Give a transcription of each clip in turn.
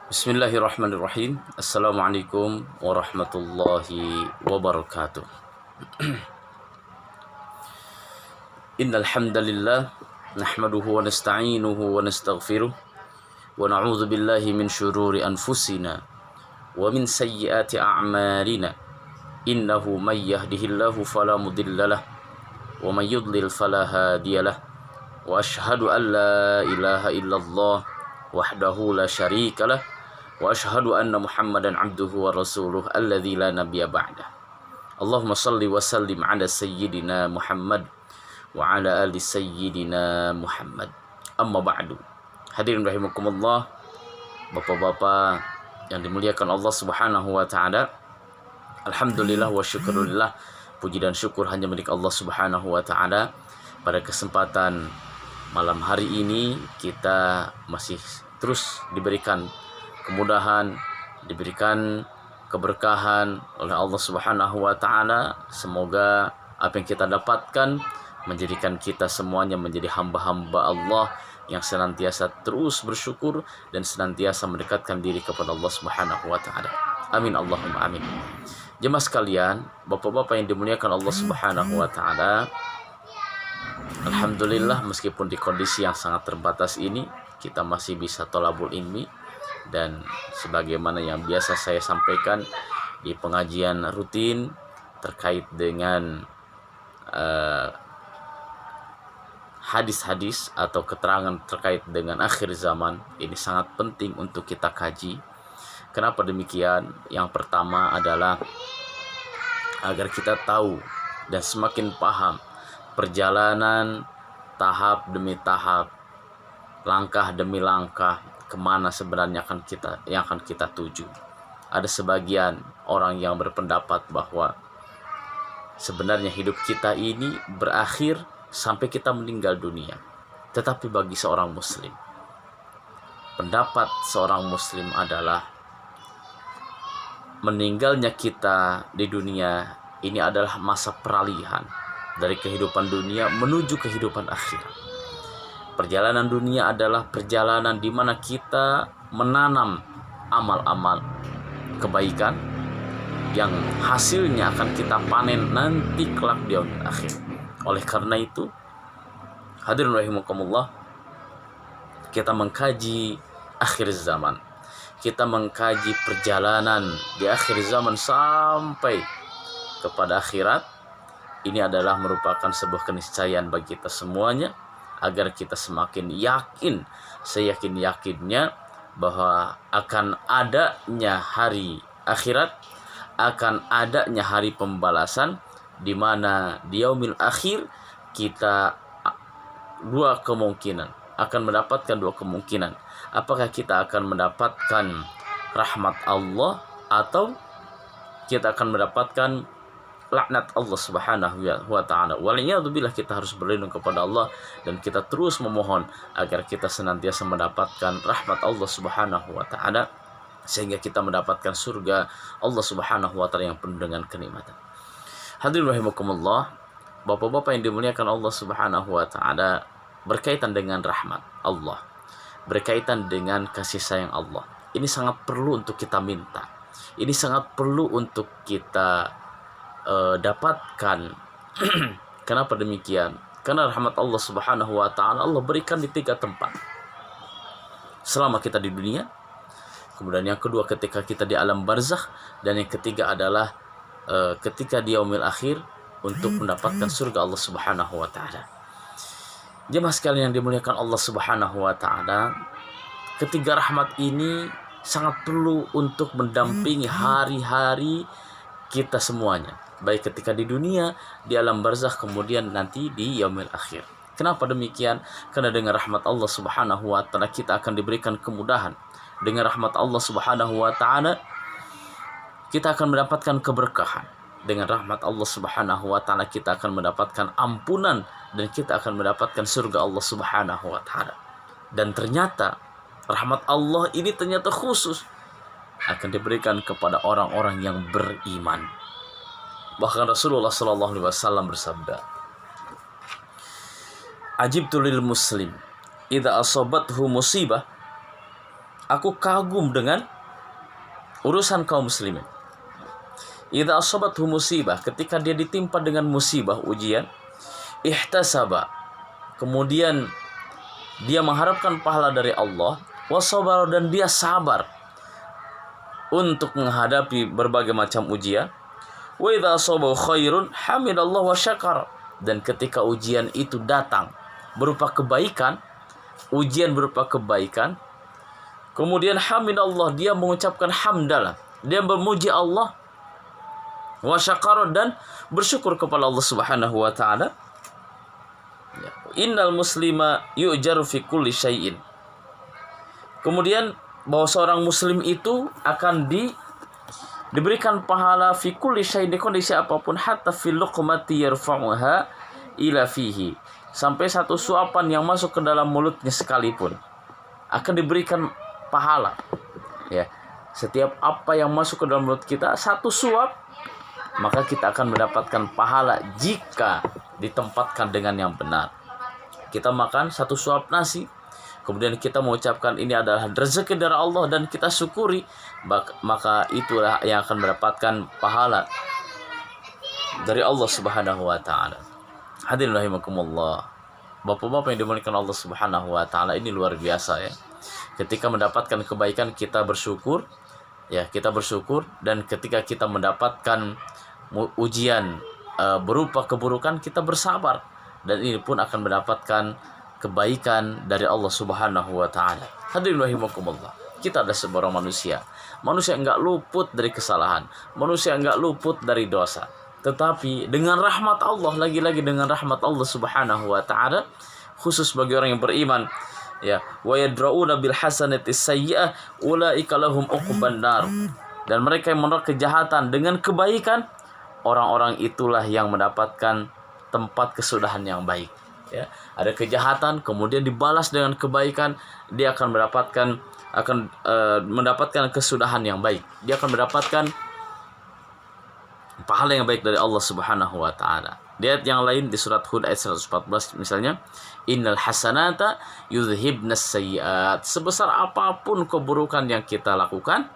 Bismillahirrahmanirrahim. Assalamualaikum warahmatullahi wabarakatuh. Innal hamdalillah nahmaduhu wa nasta'inuhu wa nastaghfiruh wa na'udzu billahi min syururi anfusina wa min sayyiati a'malina. Innahu may yahdihillahu fala mudhillalah wa may yudlil fala hadiyalah. Wa asyhadu an la ilaha illallah wahdahu la syarikalah wa asyhadu anna Muhammadan abduhu wa rasuluh alladzi la nabiyya ba'dah. Allahumma shalli wa sallim ala sayyidina Muhammad wa ala ali sayyidina Muhammad. Amma ba'du. Hadirin rahimakumullah, Bapak-bapak yang dimuliakan Allah Subhanahu wa taala. Alhamdulillah wa syukurillah, puji dan syukur hanya milik Allah Subhanahu wa taala. Pada kesempatan malam hari ini kita masih terus diberikan kemudahan, diberikan keberkahan oleh Allah Subhanahu wa taala. Semoga apa yang kita dapatkan menjadikan kita semuanya menjadi hamba-hamba Allah yang senantiasa terus bersyukur dan senantiasa mendekatkan diri kepada Allah Subhanahu wa taala. Amin Allahumma amin. Jemaah sekalian, bapak-bapak yang dimuliakan Allah Subhanahu wa taala, alhamdulillah meskipun di kondisi yang sangat terbatas ini kita masih bisa thalabul ilmi, dan sebagaimana yang biasa saya sampaikan di pengajian rutin terkait dengan hadis-hadis atau keterangan terkait dengan akhir zaman, ini sangat penting untuk kita kaji. Kenapa demikian? Yang pertama adalah agar kita tahu dan semakin paham perjalanan tahap demi tahap, langkah demi langkah, kemana sebenarnya yang akan kita tuju. Ada sebagian orang yang berpendapat bahwa sebenarnya hidup kita ini berakhir sampai kita meninggal dunia. Tetapi bagi seorang muslim, pendapat seorang muslim adalah meninggalnya kita di dunia ini adalah masa peralihan dari kehidupan dunia menuju kehidupan akhirat. Perjalanan dunia adalah perjalanan di mana kita menanam amal-amal kebaikan yang hasilnya akan kita panen nanti kelak di yaumil akhir. Oleh karena itu, hadirin rahimakumullah, kita mengkaji akhir zaman. Kita mengkaji perjalanan di akhir zaman sampai kepada akhirat. Ini adalah merupakan sebuah keniscayaan bagi kita semuanya, agar kita semakin yakin, seyakin-yakinnya bahwa akan adanya hari akhirat, akan adanya hari pembalasan, di mana di yaumil akhir kita akan mendapatkan dua kemungkinan. Apakah kita akan mendapatkan rahmat Allah atau kita akan mendapatkan laknat Allah Subhanahu wa taala. Waliyadzubillah, kita harus berlindung kepada Allah dan kita terus memohon agar kita senantiasa mendapatkan rahmat Allah Subhanahu wa taala, sehingga kita mendapatkan surga Allah Subhanahu wa taala yang penuh dengan kenikmatan. Hadirin rahimakumullah, bapak-bapak yang dimuliakan Allah Subhanahu wa taala, berkaitan dengan rahmat Allah, berkaitan dengan kasih sayang Allah, ini sangat perlu untuk kita minta. Ini sangat perlu untuk kita dapatkan. Kenapa demikian? Karena rahmat Allah Subhanahu wa taala Allah berikan di 3 tempat selama kita di dunia, kemudian yang kedua ketika kita di alam barzakh, dan yang ketiga adalah ketika di yaumil akhir untuk mendapatkan surga Allah Subhanahu wa taala. Jemaah sekalian yang dimuliakan Allah Subhanahu wa taala, ketiga rahmat ini sangat perlu untuk mendampingi hari-hari kita semuanya, baik ketika di dunia, di alam barzakh, kemudian nanti di yaumil akhir. Kenapa demikian? Karena dengan rahmat Allah Subhanahu wa taala kita akan diberikan kemudahan. Dengan rahmat Allah Subhanahu wa taala kita akan mendapatkan keberkahan. Dengan rahmat Allah Subhanahu wa taala kita akan mendapatkan ampunan dan kita akan mendapatkan surga Allah Subhanahu wa taala. Dan ternyata rahmat Allah ini ternyata khusus akan diberikan kepada orang-orang yang beriman. Bahkan Rasulullah sallallahu alaihi wasallam bersabda, "Ajibtu lil muslim idza asabathu musibah Aku kagum dengan urusan kaum muslimin. Idza asabathu musibah, ketika dia ditimpa dengan musibah, ujian, ihtasaba, kemudian dia mengharapkan pahala dari Allah, wasabar, dan dia sabar untuk menghadapi berbagai macam ujian. Wa idza asabahu khairun hamidallah wa syakar, dan ketika ujian itu datang berupa kebaikan, ujian berupa kebaikan, kemudian hamidallah, dia mengucapkan hamdalah, dia memuji Allah, wa syakara, dan bersyukur kepada Allah Subhanahu wa taala. Innal muslima yu'jaru fi kulli syai'in. Kemudian bahwa seorang muslim itu akan diberikan pahala fi kulli syai'in, di kondisi apapun, hatta fil luqmati yarfa'uha ila fihi, sampai satu suapan yang masuk ke dalam mulutnya sekalipun akan diberikan pahala. Ya, setiap apa yang masuk ke dalam mulut kita, satu suap, maka kita akan mendapatkan pahala jika ditempatkan dengan yang benar. Kita makan satu suap nasi, kemudian kita mengucapkan ini adalah rezeki dari Allah dan kita syukuri, maka itulah yang akan mendapatkan pahala dari Allah Subhanahu wa taala. Hadirin rahimakumullah. Bapak-bapak yang dimuliakan Allah Subhanahu wa taala, ini luar biasa ya. Ketika mendapatkan kebaikan kita bersyukur, ya, kita bersyukur, dan ketika kita mendapatkan ujian berupa keburukan, kita bersabar, dan ini pun akan mendapatkan kebaikan dari Allah Subhanahu wa taala. Hadirin rahimakumullah. Kita adalah seorang manusia. Manusia enggak luput dari kesalahan, manusia enggak luput dari dosa. Tetapi dengan rahmat Allah, lagi-lagi dengan rahmat Allah Subhanahu wa taala, khusus bagi orang yang beriman, ya, wa yadrauna bil hasanati sayyi'ah ulaika lahum uqban nar, dan mereka yang menolak kejahatan dengan kebaikan, orang-orang itulah yang mendapatkan tempat kesudahan yang baik. Ya, ada kejahatan kemudian dibalas dengan kebaikan, dia akan mendapatkan kesudahan yang baik. Dia akan mendapatkan pahala yang baik dari Allah Subhanahu wa taala. Di ayat yang lain di surat Hud ayat 114 misalnya, innal hasanata yudhibnas sayyiat, sebesar apapun keburukan yang kita lakukan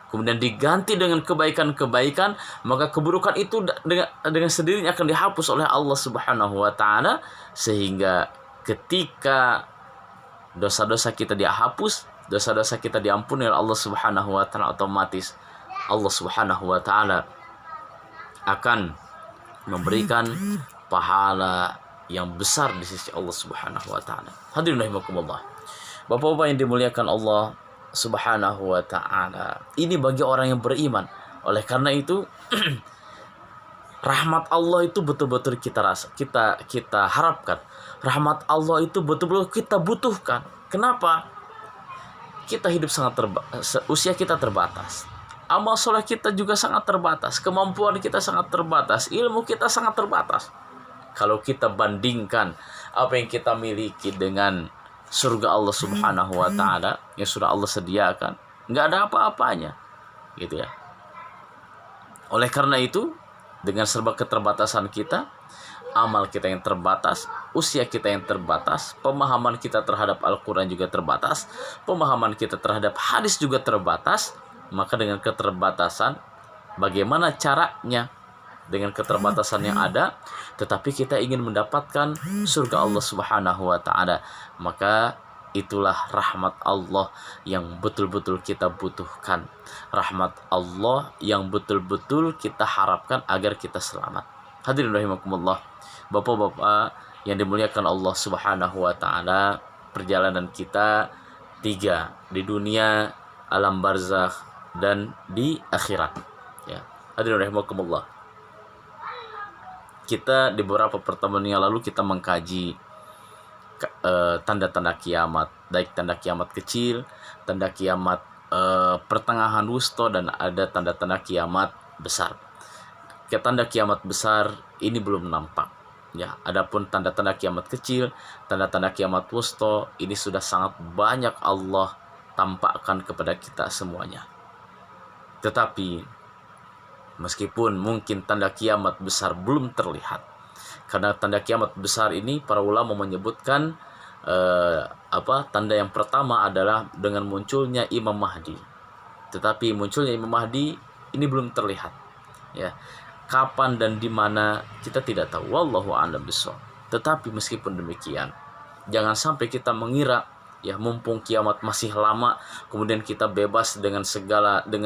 kemudian diganti dengan kebaikan-kebaikan, maka keburukan itu dengan sendirinya akan dihapus oleh Allah Subhanahu wa taala, sehingga ketika dosa-dosa kita dihapus, dosa-dosa kita diampuni oleh Allah Subhanahu wa taala, otomatis Allah Subhanahu wa taala akan memberikan pahala yang besar di sisi Allah Subhanahu wa taala. Hadirin rahimakumullah. Bapak-bapak yang dimuliakan Allah Subhanahu wa taala, ini bagi orang yang beriman. Oleh karena itu rahmat Allah itu betul-betul kita harapkan. Rahmat Allah itu betul-betul kita butuhkan. Kenapa? Kita hidup usia kita terbatas. Amal soleh kita juga sangat terbatas, kemampuan kita sangat terbatas, ilmu kita sangat terbatas. Kalau kita bandingkan apa yang kita miliki dengan surga Allah Subhanahu wa taala yang sudah Allah sediakan, nggak ada apa-apanya, gitu ya. Oleh karena itu, dengan serba keterbatasan kita, amal kita yang terbatas, usia kita yang terbatas, pemahaman kita terhadap Al-Quran juga terbatas, pemahaman kita terhadap hadis juga terbatas, maka dengan keterbatasan, bagaimana caranya dengan keterbatasan yang ada, tetapi kita ingin mendapatkan surga Allah Subhanahu wa taala, maka itulah rahmat Allah yang betul-betul kita butuhkan. Rahmat Allah yang betul-betul kita harapkan agar kita selamat. Hadirin rahimakumullah. Bapak-bapak yang dimuliakan Allah Subhanahu wa taala, perjalanan kita 3, di dunia, alam barzakh, dan di akhirat. Ya. Hadirin rahimakumullah. Kita di beberapa pertemuan yang lalu kita mengkaji tanda-tanda kiamat, baik tanda kiamat kecil, tanda kiamat pertengahan wusta, dan ada tanda-tanda kiamat besar. Tanda kiamat besar ini belum nampak. Ya, adapun tanda-tanda kiamat kecil, tanda-tanda kiamat wusta ini sudah sangat banyak Allah tampakkan kepada kita semuanya. Tetapi meskipun mungkin tanda kiamat besar belum terlihat, karena tanda kiamat besar ini para ulama menyebutkan tanda yang pertama adalah dengan munculnya Imam Mahdi. Tetapi munculnya Imam Mahdi ini belum terlihat. Ya. Kapan dan di mana kita tidak tahu. Wallahu a'lam bishawab. Tetapi meskipun demikian, jangan sampai kita mengira ya mumpung kiamat masih lama, kemudian kita bebas dengan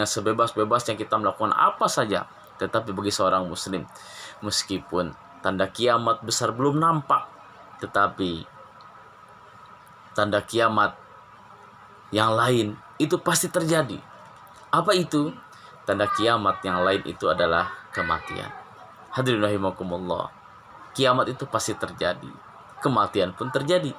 sebebas-bebasnya kita melakukan apa saja. Tetapi bagi seorang muslim, meskipun tanda kiamat besar belum nampak, tetapi tanda kiamat yang lain itu pasti terjadi. Apa itu? Tanda kiamat yang lain itu adalah kematian. Hadirin rahimakumullah. Kiamat itu pasti terjadi. Kematian pun terjadi.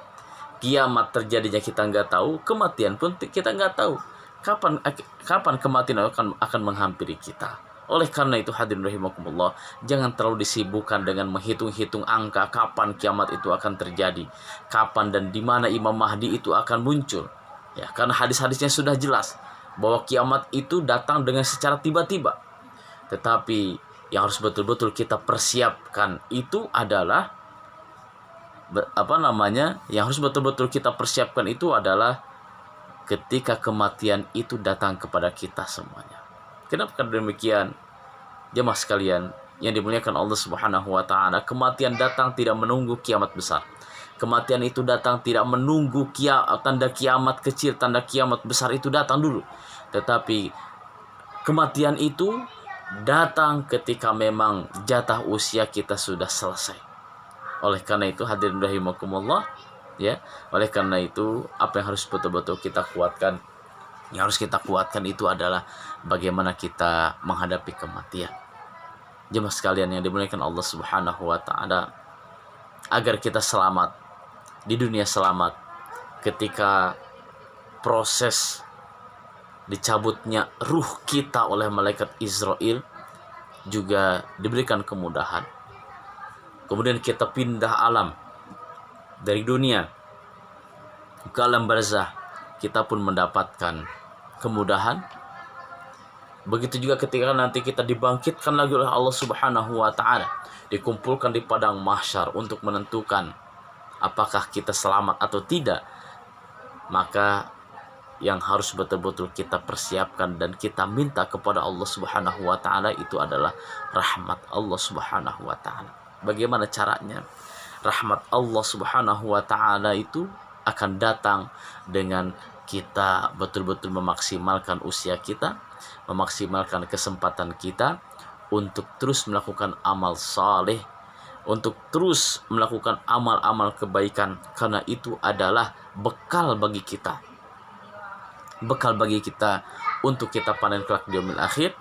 Kiamat terjadinya kita nggak tahu, kematian pun kita nggak tahu. Kapan kematian akan menghampiri kita. Oleh karena itu hadirin rahimakumullah, jangan terlalu disibukkan dengan menghitung-hitung angka kapan kiamat itu akan terjadi, kapan dan di mana Imam Mahdi itu akan muncul. Ya, karena hadis-hadisnya sudah jelas bahwa kiamat itu datang dengan secara tiba-tiba. Tetapi yang harus betul-betul kita persiapkan itu adalah yang harus betul-betul kita persiapkan itu adalah ketika kematian itu datang kepada kita semuanya. Kenapa demikian? Jemaah sekalian yang dimuliakan Allah Subhanahu wa taala, kematian datang tidak menunggu kiamat besar. Kematian itu datang tidak menunggu tanda kiamat kecil, tanda kiamat besar itu datang dulu. Tetapi kematian itu datang ketika memang jatah usia kita sudah selesai. Oleh karena itu hadirin rahimakumullah, ya. Oleh karena itu apa yang harus betul-betul kita kuatkan? Yang harus kita kuatkan itu adalah bagaimana kita menghadapi kematian. Jemaah sekalian yang dimuliakan Allah Subhanahu wa taala, agar kita selamat di dunia, selamat ketika proses dicabutnya ruh kita oleh malaikat Israel, juga diberikan kemudahan. Kemudian kita pindah alam dari dunia ke alam barzah, kita pun mendapatkan kemudahan. Begitu juga ketika nanti kita dibangkitkan lagi oleh Allah Subhanahu wa taala, dikumpulkan di padang mahsyar untuk menentukan apakah kita selamat atau tidak. Maka yang harus betul-betul kita persiapkan dan kita minta kepada Allah Subhanahu wa taala itu adalah rahmat Allah Subhanahu wa taala. Bagaimana caranya? Rahmat Allah Subhanahu wa taala itu akan datang dengan kita betul-betul memaksimalkan usia kita, memaksimalkan kesempatan kita untuk terus melakukan amal saleh, untuk terus melakukan amal-amal kebaikan, karena itu adalah bekal bagi kita. Bekal bagi kita untuk kita panen kelak di yaumil akhir.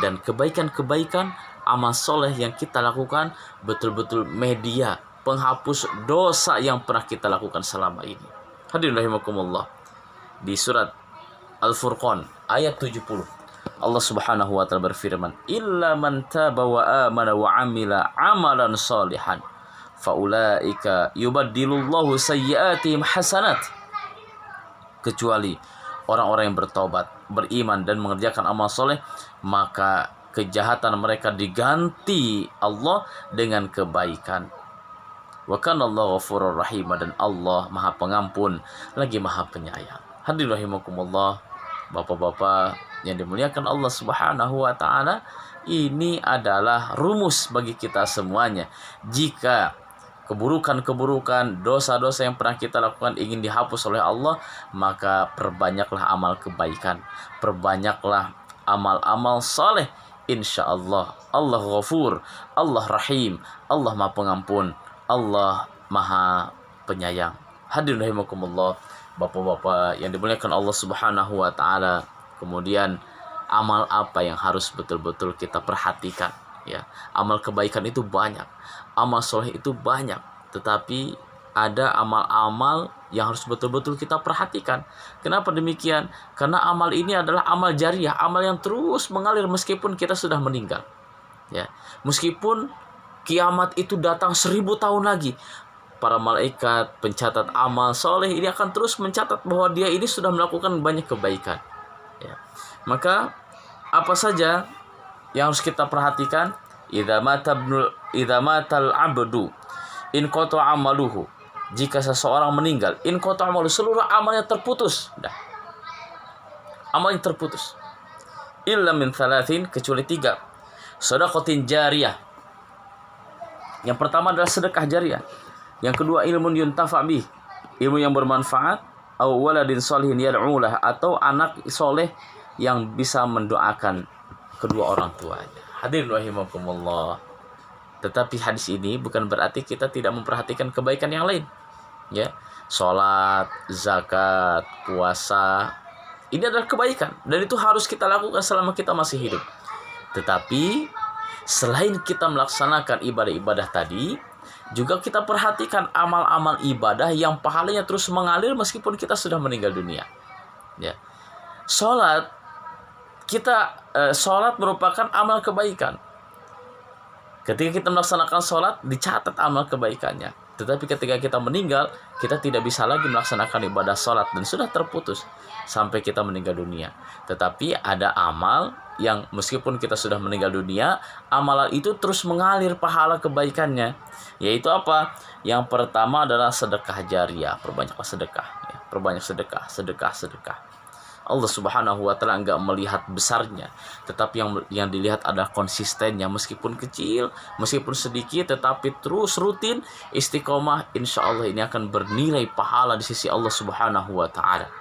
Dan kebaikan-kebaikan, amal soleh yang kita lakukan betul-betul media penghapus dosa yang pernah kita lakukan selama ini. Hadirin rahimakumullah, di surat Al-Furqan ayat 70 Allah Subhanahu wa taala berfirman, "Illa man taba wa amana wa amila amalan salihan, faulaika yubaddilullahu sayyi'atihim hasanat." Kecuali orang-orang yang bertobat, beriman dan mengerjakan amal soleh, maka kejahatan mereka diganti Allah dengan kebaikan. Wa kana Allahu ghafurur rahim, dan Allah Maha Pengampun lagi Maha Penyayang. Hadirin rahimakumullah, Bapak-bapak yang dimuliakan Allah Subhanahu wa taala, ini adalah rumus bagi kita semuanya. Jika keburukan-keburukan, dosa-dosa yang pernah kita lakukan ingin dihapus oleh Allah, maka perbanyaklah amal kebaikan, perbanyaklah amal-amal saleh. Insya Allah, Allah Ghafur, Allah Rahim, Allah Maha Pengampun, Allah Maha Penyayang. Hadirin rahimakumullah, Bapak-bapak yang dimuliakan Allah Subhanahu wa taala. Kemudian amal apa yang harus betul-betul kita perhatikan, ya. Amal kebaikan itu banyak, amal soleh itu banyak, tetapi ada amal-amal yang harus betul-betul kita perhatikan. Kenapa demikian? Karena amal ini adalah amal jariah, amal yang terus mengalir meskipun kita sudah meninggal, ya. Meskipun kiamat itu datang 1000 tahun lagi, para malaikat pencatat amal soleh ini akan terus mencatat bahwa dia ini sudah melakukan banyak kebaikan, ya. Maka apa saja yang harus kita perhatikan? Idza matal abdu in qata amaluhu jika seseorang meninggal, in qata amalu, seluruh amalnya terputus. Dah. Amalnya terputus. Illa min thalathin, kecuali 3. Shadaqatin jariyah. Yang pertama adalah sedekah jariyah. Yang kedua ilmun yuntafa bih, ilmu yang bermanfaat, aw waladin sholihin yad'ulah, atau anak soleh yang bisa mendoakan kedua orang tuanya. Hadirin rahimakumullah. Tetapi hadis ini bukan berarti kita tidak memperhatikan kebaikan yang lain. Ya, sholat, zakat, puasa, ini adalah kebaikan dan itu harus kita lakukan selama kita masih hidup. Tetapi selain kita melaksanakan ibadah-ibadah tadi, juga kita perhatikan amal-amal ibadah yang pahalanya terus mengalir meskipun kita sudah meninggal dunia. Ya, sholat merupakan amal kebaikan. Ketika kita melaksanakan sholat, dicatat amal kebaikannya. Tetapi ketika kita meninggal, kita tidak bisa lagi melaksanakan ibadah sholat dan sudah terputus sampai kita meninggal dunia. Tetapi ada amal yang meskipun kita sudah meninggal dunia, amalan itu terus mengalir pahala kebaikannya. Yaitu apa? Yang pertama adalah sedekah jariyah. Perbanyaklah sedekah. Ya. Perbanyak sedekah. Allah Subhanahu wa Ta'ala enggak melihat besarnya, tetapi yang dilihat adalah konsistennya. Meskipun kecil, meskipun sedikit, tetapi terus rutin istiqomah, insya Allah ini akan bernilai pahala di sisi Allah Subhanahu wa Ta'ala.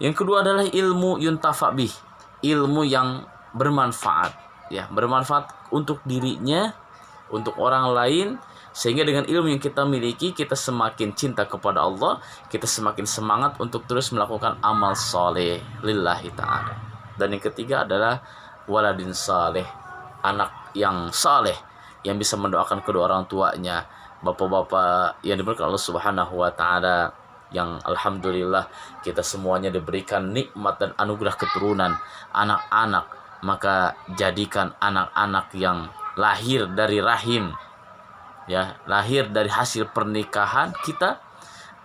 Yang kedua adalah ilmu yuntafa bih, ilmu yang bermanfaat, ya, bermanfaat untuk dirinya, untuk orang lain. Sehingga dengan ilmu yang kita miliki, kita semakin cinta kepada Allah, kita semakin semangat untuk terus melakukan amal soleh lillahi ta'ala. Dan yang ketiga adalah waladin saleh, anak yang saleh, yang bisa mendoakan kedua orang tuanya. Bapak-bapak yang diberkahi Allah Subhanahu wa Ta'ala, yang alhamdulillah kita semuanya diberikan nikmat dan anugerah keturunan anak-anak, maka jadikan anak-anak yang lahir dari rahim, ya, lahir dari hasil pernikahan kita,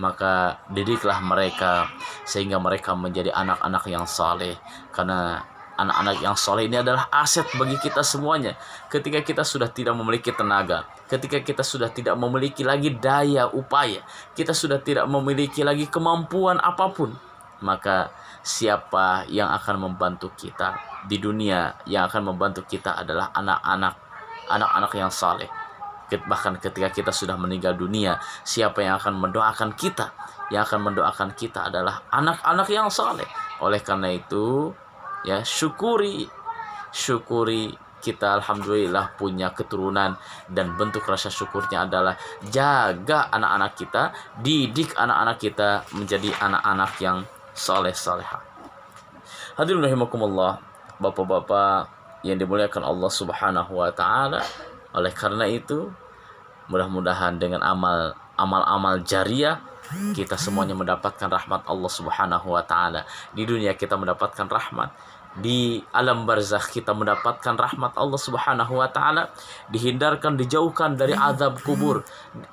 maka didiklah mereka sehingga mereka menjadi anak-anak yang saleh. Karena anak-anak yang saleh ini adalah aset bagi kita semuanya. Ketika kita sudah tidak memiliki tenaga, ketika kita sudah tidak memiliki lagi daya upaya, kita sudah tidak memiliki lagi kemampuan apapun, maka siapa yang akan membantu kita di dunia? Yang akan membantu kita adalah anak-anak yang saleh. Bahkan ketika kita sudah meninggal dunia, siapa yang akan mendoakan kita? Yang akan mendoakan kita adalah anak-anak yang saleh. Oleh karena itu, ya, syukuri kita alhamdulillah punya keturunan, dan bentuk rasa syukurnya adalah jaga anak-anak kita, didik anak-anak kita menjadi anak-anak yang saleh-salehah. Hadirin rahimakumullah, bapak-bapak yang dimuliakan Allah Subhanahu wa Ta'ala. Oleh karena itu, mudah-mudahan dengan amal-amal jariyah kita semuanya mendapatkan rahmat Allah Subhanahu wa Ta'ala. Di dunia kita mendapatkan rahmat, di alam barzakh kita mendapatkan rahmat Allah Subhanahu wa Ta'ala, dijauhkan dari azab kubur,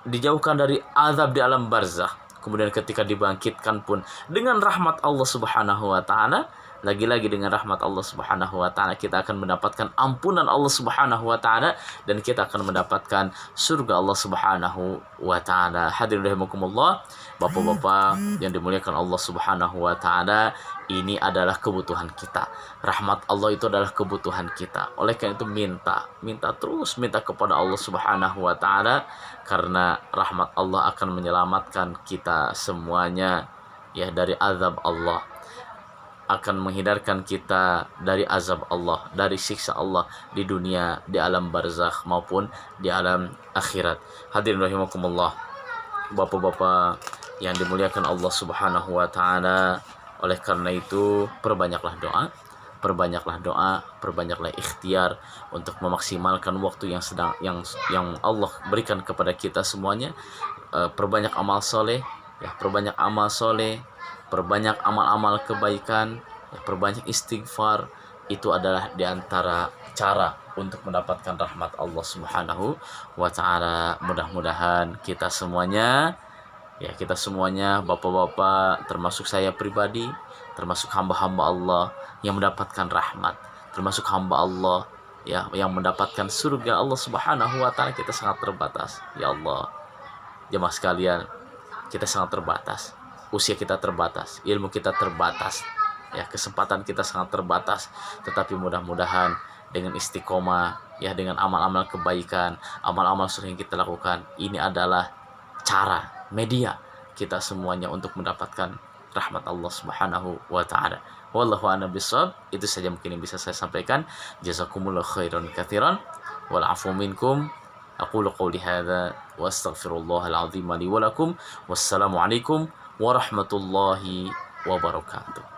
dijauhkan dari azab di alam barzakh. Kemudian ketika dibangkitkan pun dengan rahmat Allah Subhanahu wa Ta'ala. Lagi-lagi dengan rahmat Allah Subhanahu wa Ta'ala kita akan mendapatkan ampunan Allah Subhanahu wa Ta'ala, dan kita akan mendapatkan surga Allah Subhanahu wa Ta'ala. Hadirin rahimakumullah, bapak-bapak yang dimuliakan Allah Subhanahu wa Ta'ala, ini adalah kebutuhan kita. Rahmat Allah itu adalah kebutuhan kita. Oleh karena itu minta terus kepada Allah Subhanahu wa Ta'ala, karena rahmat Allah akan menyelamatkan kita semuanya, ya, dari azab Allah, akan menghindarkan kita dari azab Allah, dari siksa Allah di dunia, di alam barzakh maupun di alam akhirat. Hadirin rahimakumullah, bapak-bapak yang dimuliakan Allah Subhanahu wa Ta'ala. Oleh karena itu, perbanyaklah doa, perbanyaklah ikhtiar untuk memaksimalkan waktu yang Allah berikan kepada kita semuanya. Perbanyak amal soleh, ya, perbanyak amal soleh, perbanyak amal-amal kebaikan, perbanyak istighfar. Itu adalah diantara cara untuk mendapatkan rahmat Allah Subhanahu wa Ta'ala. Mudah-mudahan kita semuanya, bapak-bapak, termasuk saya pribadi, termasuk hamba-hamba Allah yang mendapatkan rahmat, termasuk hamba Allah, ya, yang mendapatkan surga Allah Subhanahu wa Ta'ala. Kita sangat terbatas, ya Allah. Jemaah sekalian, kita sangat terbatas, usia kita terbatas, ilmu kita terbatas, ya, kesempatan kita sangat terbatas. Tetapi mudah-mudahan dengan istiqomah, ya, dengan amal-amal kebaikan, amal-amal soleh yang kita lakukan, ini adalah cara, media kita semuanya untuk mendapatkan rahmat Allah Subhanahu wa taala. Wallahu a'lam bishawab. Itu saja mungkin yang bisa saya sampaikan. Jazakumullahu khairan katsiran wal afu minkum. Aqulu qouli hadza wa astaghfirullahal azim li wa lakum. Wassalamu alaikum warahmatullahi wabarakatuh.